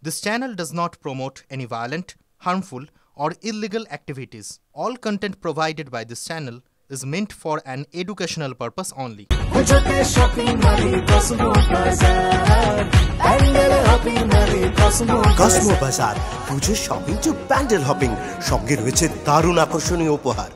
This channel does not promote any violent, harmful, or illegal activities. All content provided by this channel is meant for an educational purpose only. Cosmo বাজার পুজোর shopping two pandal hopping, সঙ্গে রয়েছে দারুণ আকর্ষণীয় উপহার।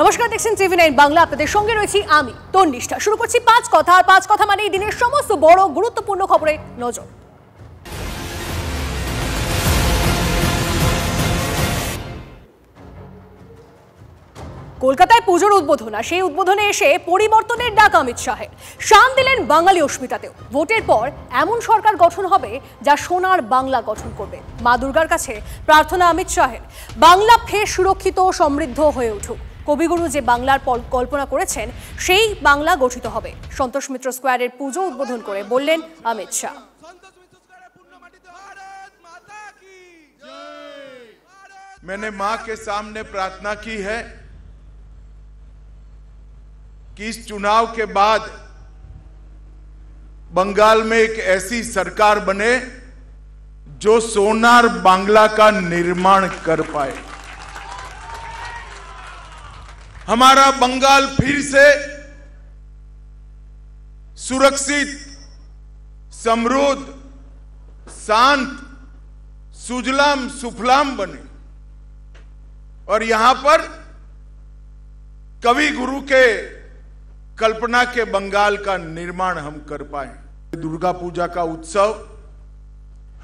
নমস্কার, দেখছেন TV 9 Bangla. আপনাদের সঙ্গে রয়েছি আমি তন্নিষ্ঠা। শুরু করছি পাঁচ কথা। আর পাঁচ কথা মানে এই দিনের সমস্ত বড় গুরুত্বপূর্ণ খবরে নজর। কলকাতায় পুজোর উদ্বোধন, আর সেই উদ্বোধনে এসে পরিবর্তনের ডাক অমিত শাহের। শান দিলেন বাঙালি অস্মিতাতেও। ভোটের পর এমন সরকার গঠন হবে যা সোনার বাংলা গঠন করবে। মা দুর্গার কাছে প্রার্থনা অমিত শাহের, বাংলা ফের সুরক্ষিত ও সমৃদ্ধ হয়ে উঠুক। কবিগুরু যে বাংলার কল্পনা করেছেন সেই বাংলা গঠিত হবে। সন্তোষ মিত্র স্কোয়ারের পুজো উদ্বোধন করে বললেন অমিত শাহ। मैंने मां के सामने प्रार्थना की है कि इस चुनाव के बाद बंगाल में एक ऐसी सरकार बने जो सोनार बांग्ला का निर्माण कर पाए। हमारा बंगाल फिर से सुरक्षित, समृद्ध, शांत, सुजलाम सुफलाम बने और यहां पर कवि गुरु के कल्पना के बंगाल का निर्माण हम कर पाए। दुर्गा पूजा का उत्सव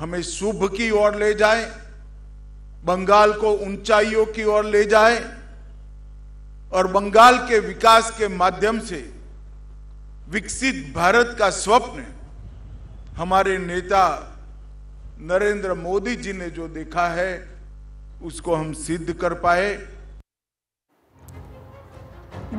हमें शुभ की ओर ले जाए, बंगाल को ऊंचाइयों की ओर ले जाए और बंगाल के विकास के माध्यम से विकसित भारत का स्वप्न हमारे नेता नरेंद्र मोदी जी ने जो देखा है उसको हम सिद्ध कर पाए।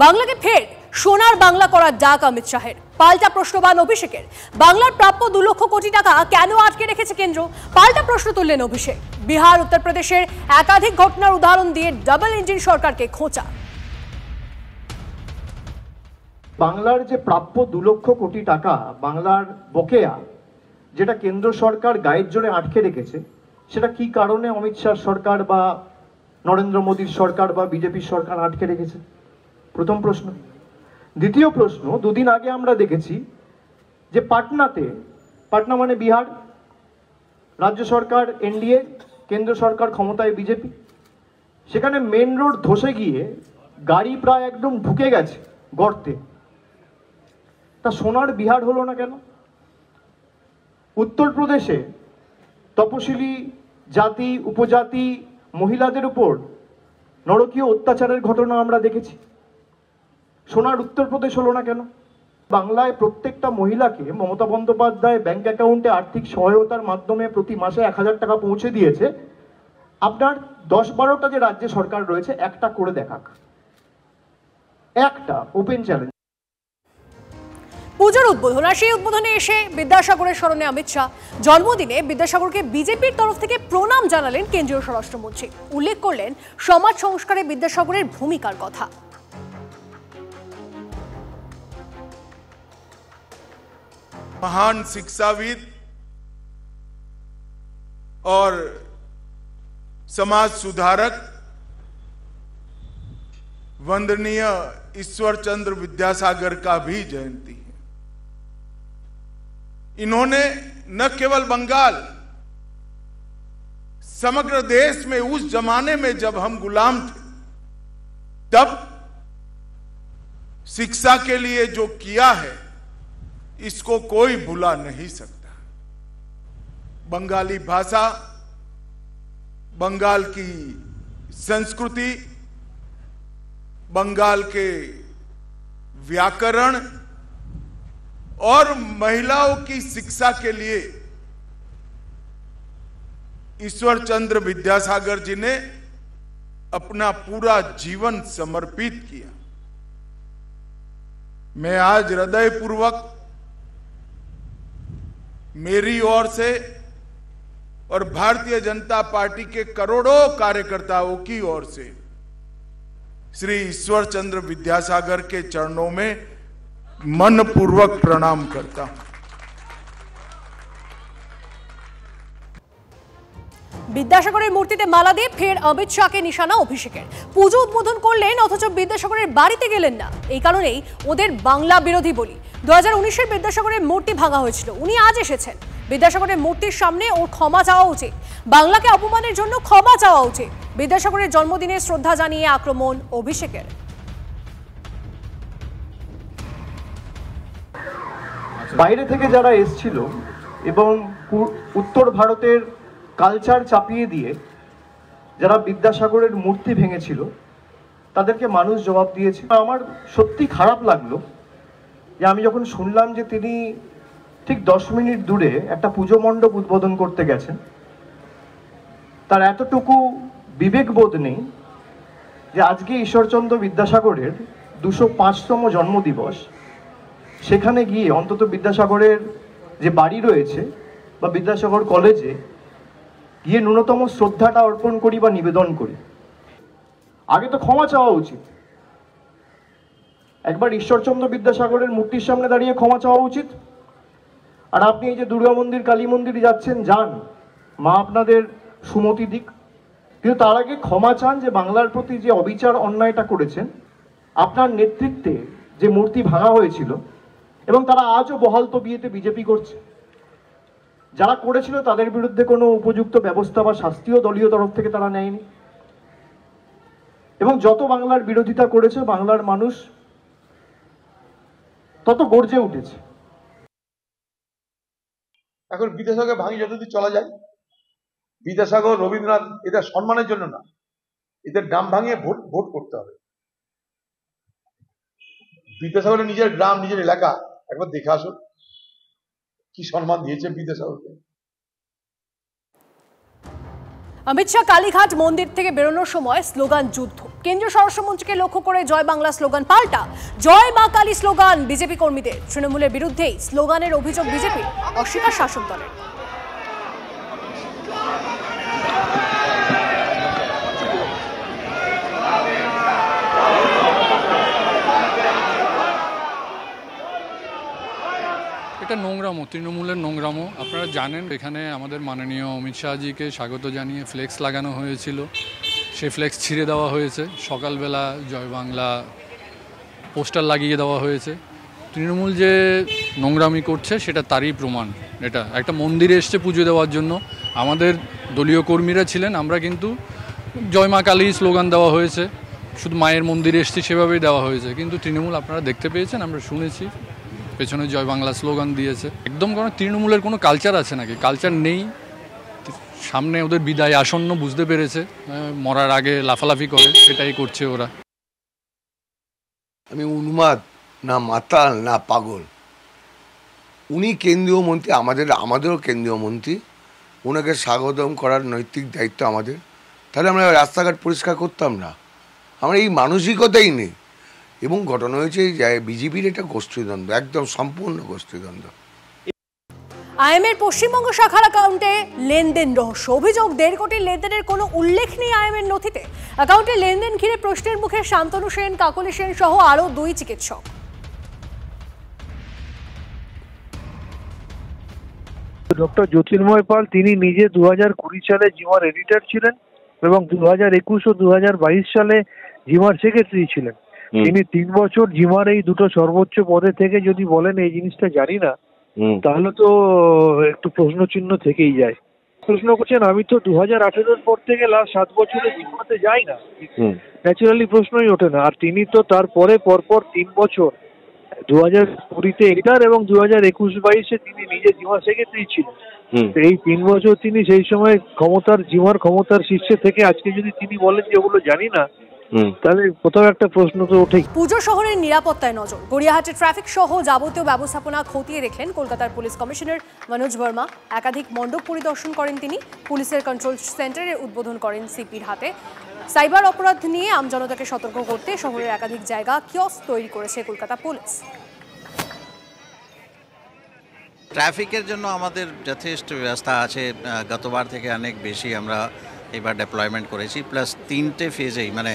বাংলাকে ফের সোনার বাংলা করার ডাক অমিত শাহের। পাল্টা প্রশ্নবান অভিষেকের, বাংলার প্রাপ্য 2 লক্ষ কোটি টাকা কেন আটকে রেখেছে কেন্দ্র? পাল্টা প্রশ্ন তুললেন অভিষেক। বিহার, উত্তরপ্রদেশের একাধিক ঘটনার উদাহরণ দিয়ে ডাবল ইঞ্জিন সরকারকে খোঁচা। বাংলার যে প্রাপ্য 2 লক্ষ কোটি টাকা, বাংলার বকেয়া, যেটা কেন্দ্র সরকার গায়ের জোরে আটকে রেখেছে, সেটা কি কারণে অমিত শাহ সরকার বা নরেন্দ্র মোদীর সরকার বা বিজেপির সরকার আটকে রেখেছে? প্রথম প্রশ্ন। দ্বিতীয় প্রশ্ন, দুদিন আগে আমরা দেখেছি যে পাটনা মানে বিহার, রাজ্য সরকার এনডিএ, কেন্দ্র সরকার ক্ষমতায় বিজেপি, সেখানে মেন রোড ধসে গিয়ে গাড়ি প্রায় একদম ঢুকে গেছে গর্তে। তা সোনার বিহার হলো না কেন? উত্তরপ্রদেশে তপশিলি জাতি, উপজাতি, মহিলাদের উপর নরকীয় অত্যাচারের ঘটনা আমরা দেখেছি। সোনার উত্তরপ্রদেশ হলো না কেন? বাংলায় প্রত্যেকটা মহিলাকে মমতা বন্দ্যোপাধ্যায় ব্যাংক অ্যাকাউন্টে আর্থিক সহায়তার মাধ্যমে প্রতি মাসে 1000 টাকা পৌঁছে দিয়েছে। আপনার 10-12টা যে রাজ্য সরকার রয়েছে, একটা করে দেখাক, একটা ওপেন চ্যালেঞ্জ। পুজোর উদ্বোধন, আর সেই উদ্বোধনে এসে বিদ্যাসাগরের স্মরণে অমিত শাহ। জন্মদিনে বিদ্যাসাগরকে বিজেপির তরফ থেকে প্রণাম জানালেন কেন্দ্রীয় স্বরাষ্ট্রমন্ত্রী। উল্লেখ করলেন সমাজ সংস্কারে বিদ্যাসাগরের ভূমিকার কথা। महान शिक्षाविद और समाज सुधारक वंदनीय ईश्वर चंद्र विद्यासागर का भी जयंती है। इन्होंने न केवल बंगाल, समग्र देश में उस जमाने में जब हम गुलाम थे तब शिक्षा के लिए जो किया है इसको कोई भुला नहीं सकता। बंगाली भाषा, बंगाल की संस्कृति, बंगाल के व्याकरण और महिलाओं की शिक्षा के लिए ईश्वर चंद्र विद्यासागर जी ने अपना पूरा जीवन समर्पित किया। मैं आज हृदयपूर्वक मेरी ओर से और भारतीय जनता पार्टी के करोड़ों कार्यकर्ताओं की ओर से श्री ईश्वर चंद्र विद्यासागर के चरणों में मनपूर्वक प्रणाम करता हूं। বিদ্যাসাগরের মূর্তিতে মালা দিয়ে ফের অমিত শাহকে নিশানা অভিষেকের। পুজো উদ্বোধন করলেন অথচ বিদ্যাসাগরের বাড়িতে গেলেন না। এই কারণেই ওদের বাংলা বিরোধী বলি। 2019-এর বিদ্যাসাগরের মূর্তি ভাঙা হয়েছিল, উনি আজ এসেছেন। বিদ্যাসাগরের মূর্তির সামনে ওর ক্ষমা চাওয়া উচিত, বাংলাকে অপমানের জন্য ক্ষমা চাওয়া উচিত। বিদ্যাসাগরের জন্মদিনে শ্রদ্ধা জানিয়ে আক্রমণ অভিষেকের। বাইরে থেকে যারা এসেছিল এবং উত্তর ভারতের কালচার চাপিয়ে দিয়ে যারা বিদ্যাসাগরের মূর্তি ভেঙেছিল তাদেরকে মানুষ জবাব দিয়েছে। আমার সত্যি খারাপ লাগলো যে আমি যখন শুনলাম যে তিনি ঠিক 10 মিনিট দূরে একটা পুজো মণ্ডপ উদ্বোধন করতে গেছেন, তার এতটুকু বিবেকবোধ নেই যে আজকে ঈশ্বরচন্দ্র বিদ্যাসাগরের 205তম জন্মদিবস, সেখানে গিয়ে অন্তত বিদ্যাসাগরের যে বাড়ি রয়েছে বা বিদ্যাসাগর কলেজে গিয়ে ন্যূনতম শ্রদ্ধাটা অর্পণ করি বা নিবেদন করি। আগে তো ক্ষমা চাওয়া উচিত, একবার ঈশ্বরচন্দ্র বিদ্যাসাগরের মূর্তির সামনে দাঁড়িয়ে ক্ষমা চাওয়া উচিত। আর আপনি এই যে দুর্গা মন্দির, কালী মন্দিরে যাচ্ছেন, যান, মা আপনাদের সুমতি দিক, কিন্তু তার আগে ক্ষমা চান যে বাংলার প্রতি যে অবিচার অন্যায়টা করেছেন। আপনার নেতৃত্বে যে মূর্তি ভাঙা হয়েছিল এবং তারা আজও বহাল তবিয়েতে বিজেপি করছে, যারা করেছিল তাদের বিরুদ্ধে কোনো উপযুক্ত ব্যবস্থা বা শাস্তিও দলীয় তরফ থেকে তারা নেয়নি। এবং যত বাংলার বিরোধিতা করেছে বাংলার মানুষ তত গর্জে উঠেছে। এখন বিদ্যাসাগর ভাঙি যতদূর চলা যায়, বিদ্যাসাগর, রবীন্দ্রনাথ এদের সম্মানের জন্য না, এদের নাম ভাঙিয়ে ভোট করতে হবে। বিদ্যাসাগরের নিজের গ্রাম, নিজের এলাকা একবার দেখে আসুন কি সম্মান দিয়েছে বিদ্যাসাগরকে। অমিত শাহ কালীঘাট মন্দির থেকে বেরোনোর সময় স্লোগান যুদ্ধ। কেন্দ্রীয় স্বরাষ্ট্রমন্ত্রীকে লক্ষ্য করে জয় বাংলা স্লোগান পাল্টা জয় মা কালী স্লোগান বিজেপি কর্মীদের। তৃণমূলের বিরুদ্ধেই স্লোগানের অভিযোগ বিজেপির, অস্বীকার শাসক দলের। এটা নোংরামো, তৃণমূলের নোংরামো। আপনারা জানেন এখানে আমাদের মাননীয় অমিত শাহজিকে স্বাগত জানিয়ে ফ্লেক্স লাগানো হয়েছিল, সেই ফ্লেক্স ছিঁড়ে দেওয়া হয়েছে। সকালবেলা জয় বাংলা পোস্টার লাগিয়ে দেওয়া হয়েছে। তৃণমূল যে নোংরামি করছে সেটা তারই প্রমাণ। এটা একটা মন্দিরে এসছে পুজো দেওয়ার জন্য, আমাদের দলীয় কর্মীরা ছিলেন, আমরা কিন্তু জয় মা কালী স্লোগান দেওয়া হয়েছে, শুধু মায়ের মন্দিরে এসছি সেভাবেই দেওয়া হয়েছে। কিন্তু তৃণমূল আপনারা দেখতে পেয়েছেন, আমরা শুনেছি পেছনে জয় বাংলা স্লোগান দিয়েছে। একদম কোনো তৃণমূলের কোনো কালচার আছে নাকি? কালচার নেই। সামনে ওদের বিদায় আসন্ন বুঝতে পেরেছে, মরার আগে লাফালাফি করে, সেটাই করছে ওরা। আমি উন্মাদ না, মাতাল না, পাগল। উনি কেন্দ্রীয় মন্ত্রী, আমাদেরও কেন্দ্রীয় মন্ত্রী, ওনাকে স্বাগতম করার নৈতিক দায়িত্ব আমাদের। তাহলে আমরা রাস্তাঘাট পরিষ্কার করতাম না? আমরা এই মানসিকতাই নেই। এবং ঘটনা হয়েছে যে বিজেপির এটা গোষ্ঠীদ্বন্দ্ব, একদম সম্পূর্ণ গোষ্ঠীদ্বন্দ্ব। আইএমএর পশ্চিমবঙ্গ শাখার অ্যাকাউন্টে লেনদেন রহস্য। অভিযোগ 1.5 কোটি লেনদেনের কোনো উল্লেখ নেই আইএমএর নথিতে। অ্যাকাউন্টে লেনদেন ঘিরে প্রশ্নের মুখে শান্তনু সেন, কাকলি সেন সহ আরও 2 চিকিৎসক। ডক্টর জ্যোতির্ময় পাল তিনি নিজে 2020 সালে জিমার এডিটর ছিলেন এবং 2021 ও 2022 সালে জিমার সেক্রেটারি ছিলেন। তিনি 3 বছর জিমার এই দুটো সর্বোচ্চ পদে থেকে যদি বলেন এই জিনিসটা জানি না, তাহলে তো একটু প্রশ্ন চিহ্ন থেকেই যায়। প্রশ্ন করছেন, আমি তো 2018 পর থেকে লাস্ট 7 বছরে জিমাতে যাই না, ন্যাচারালি প্রশ্নই ওঠে না। আর তিনি তো তারপরে পরপর 3 বছর 2020-তে এডিটর এবং 2021-22-এ তিনি নিজে জিমা সেক্রেটারি ছিলেন। এই 3 বছর তিনি সেই সময় জিমার ক্ষমতার শীর্ষে থেকে আজকে যদি তিনি বলেন যে ওগুলো জানি না, তাহলে কোথাও একটা প্রশ্ন তো ওঠেই। পুজো শহরের নিরাপত্তায় নজর। গড়িয়াহাটে ট্রাফিক সহ যাবতীয় ব্যবস্থাপনা খতিয়ে দেখলেন কলকাতার পুলিশ কমিশনার মনোজ বর্মা। একাধিক মণ্ডপ পরিদর্শন করেন তিনি। পুলিশের কন্ট্রোল সেন্টারের উদ্বোধন করেন সিপির হাতে। সাইবার অপরাধ নিয়ে আমজনতাকে সতর্ক করতে শহরের একাধিক জায়গা কিয়স্ক তৈরি করেছে কলকাতা পুলিশ। ট্রাফিকের জন্য আমাদের যথেষ্ট ব্যবস্থা আছে, গতবার থেকে অনেক বেশি আমরা এবার ডেপ্লয়মেন্ট করেছি। প্লাস 3টে ফেজেই, মানে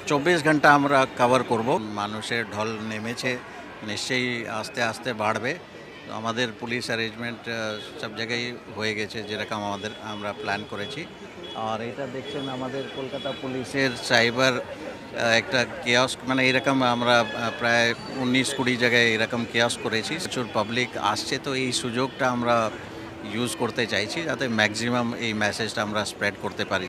24 ঘন্টা আমরা কভার করব। মানুষের ঢল নেমেছে, নিশ্চয়ই আস্তে আস্তে বাড়বে। আমাদের পুলিশ অ্যারেঞ্জমেন্ট সব জায়গায় হয়ে গেছে যেরকম আমরা প্ল্যান করেছি। আর এটা দেখছেন আমাদের কলকাতা পুলিশের সাইবার একটা কিয়স্ক, মানে এরকম আমরা প্রায় 19-20 জায়গায় এরকম কিয়স্ক করেছি। প্রচুর পাবলিক আসছে, তো এই সুযোগটা আমরা ইউজ করতে চাইছি যাতে ম্যাক্সিমাম এই মেসেজটা আমরা স্প্রেড করতে পারি।